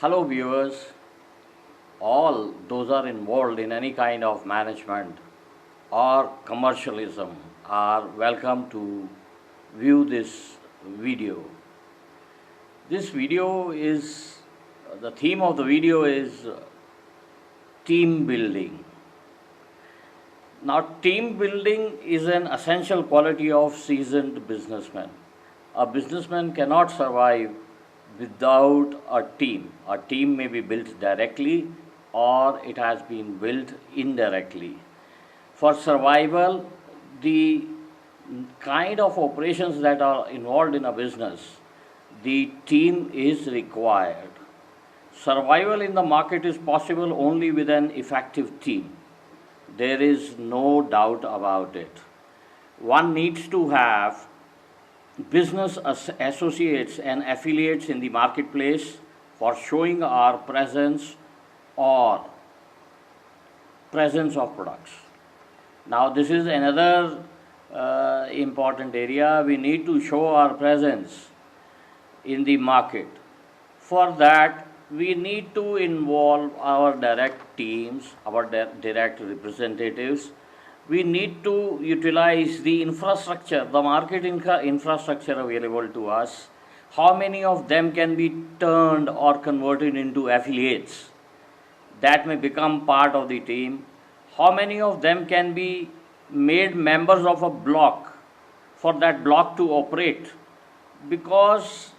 Hello, viewers. All those are involved in any kind of management or commercialism are welcome to view this video. This video is the theme of the video is team building. Now, team building is an essential quality of seasoned businessmen. A businessman cannot survive without a team. A team may be built directly or it has been built indirectly. For survival, the kind of operations that are involved in a business, the team is required. Survival in the market is possible only with an effective team. There is no doubt about it. One needs to have business associates and affiliates in the marketplace for showing our presence or presence of products. Now, this is another important area. We need to show our presence in the market. For that, we need to involve our direct teams, our direct representatives. We need to utilize the infrastructure, the market infrastructure available to us. How many of them can be turned or converted into affiliates that may become part of the team? How many of them can be made members of a block for that block to operate? Because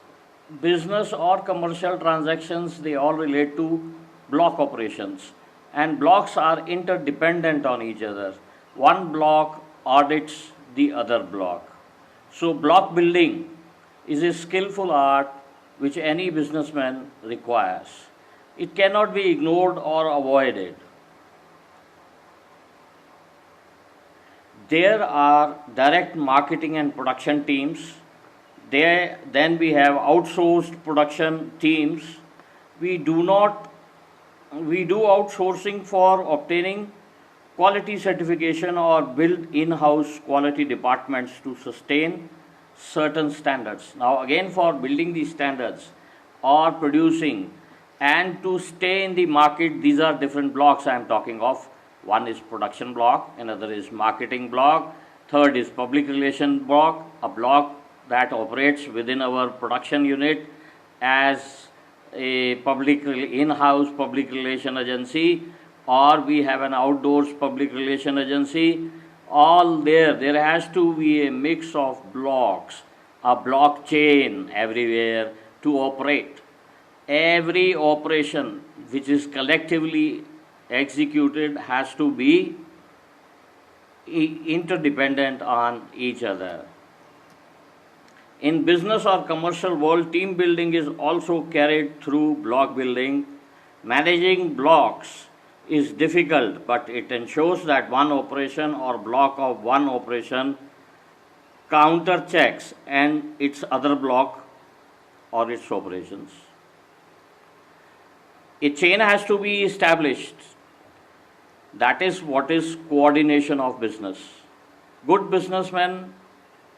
business or commercial transactions, they all relate to block operations, and blocks are interdependent on each other. One block audits the other block. So block building is a skillful art which any businessman requires. It cannot be ignored or avoided. There are direct marketing and production teams. Then we have outsourced production teams. We do outsourcing for obtaining quality certification or build in-house quality departments to sustain certain standards. Now, again, for building these standards or producing and to stay in the market, these are different blocks I am talking of. One is production block, another is marketing block, third is public relation block, a block that operates within our production unit as a in-house public relation agency, or we have an outdoors public relation agency. All there has to be a mix of blocks, a blockchain everywhere to operate. Every operation which is collectively executed has to be interdependent on each other. In business or commercial world, team building is also carried through block building. Managing blocks is difficult, but it ensures that one operation or block of one operation counter checks and its other block or its operations. A chain has to be established. That is what is coordination of business. Good businessmen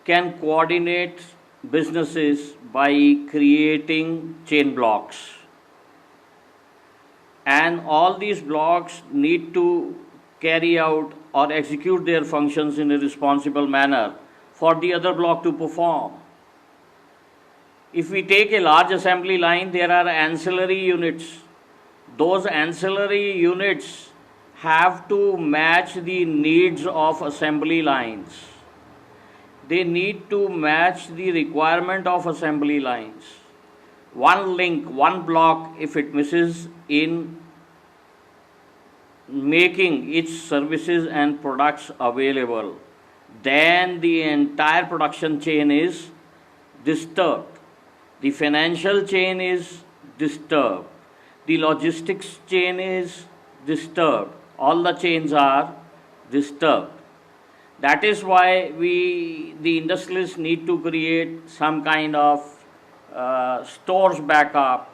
can coordinate businesses by creating chain blocks. And all these blocks need to carry out or execute their functions in a responsible manner for the other block to perform. If we take a large assembly line, there are ancillary units. Those ancillary units have to match the needs of assembly lines. They need to match the requirement of assembly lines. One link, one block, if it misses in making its services and products available, then the entire production chain is disturbed. The financial chain is disturbed. The logistics chain is disturbed. All the chains are disturbed. That is why the industrialists need to create some kind of stores backup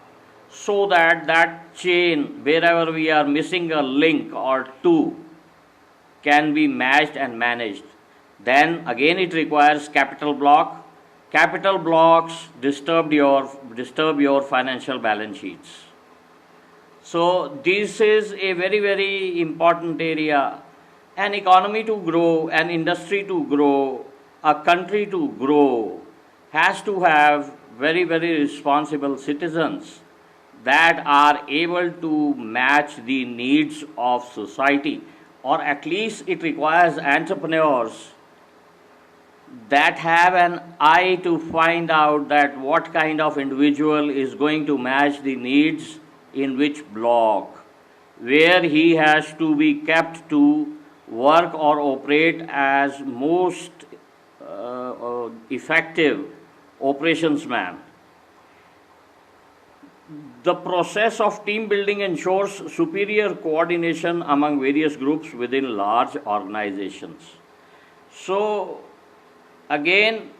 so that chain, wherever we are missing a link or two, can be matched and managed. Then again it requires capital block. Capital blocks disturb your financial balance sheets. So this is a very, very important area. An economy to grow, an industry to grow, a country to grow has to have very, very responsible citizens that are able to match the needs of society, or at least it requires entrepreneurs that have an eye to find out that what kind of individual is going to match the needs in which block, where he has to be kept to work or operate as most effective operations man. The process of team building ensures superior coordination among various groups within large organizations. So, again,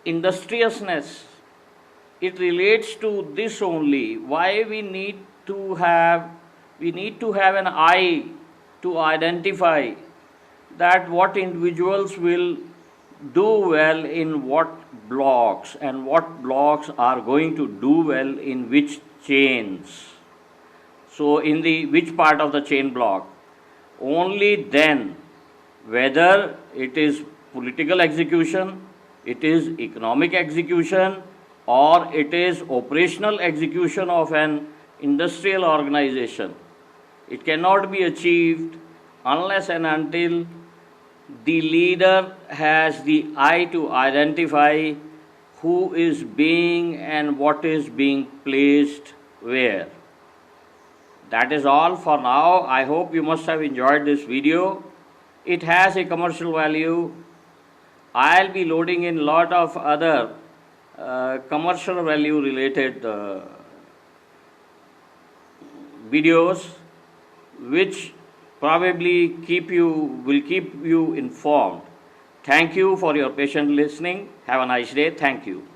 industriousness, it relates to this only. Why we need to have an eye to identify that what individuals will do well in what blocks and what blocks are going to do well in which chains. So, in the which part of the chain block, only then, whether it is political execution, it is economic execution, or it is operational execution of an industrial organization, it cannot be achieved unless and until the leader has the eye to identify who is being and what is being placed where. That is all for now. I hope you must have enjoyed this video. It has a commercial value. I'll be loading in lot of other commercial value related videos which probably will keep you informed. Thank you for your patient listening. Have a nice day. Thank you.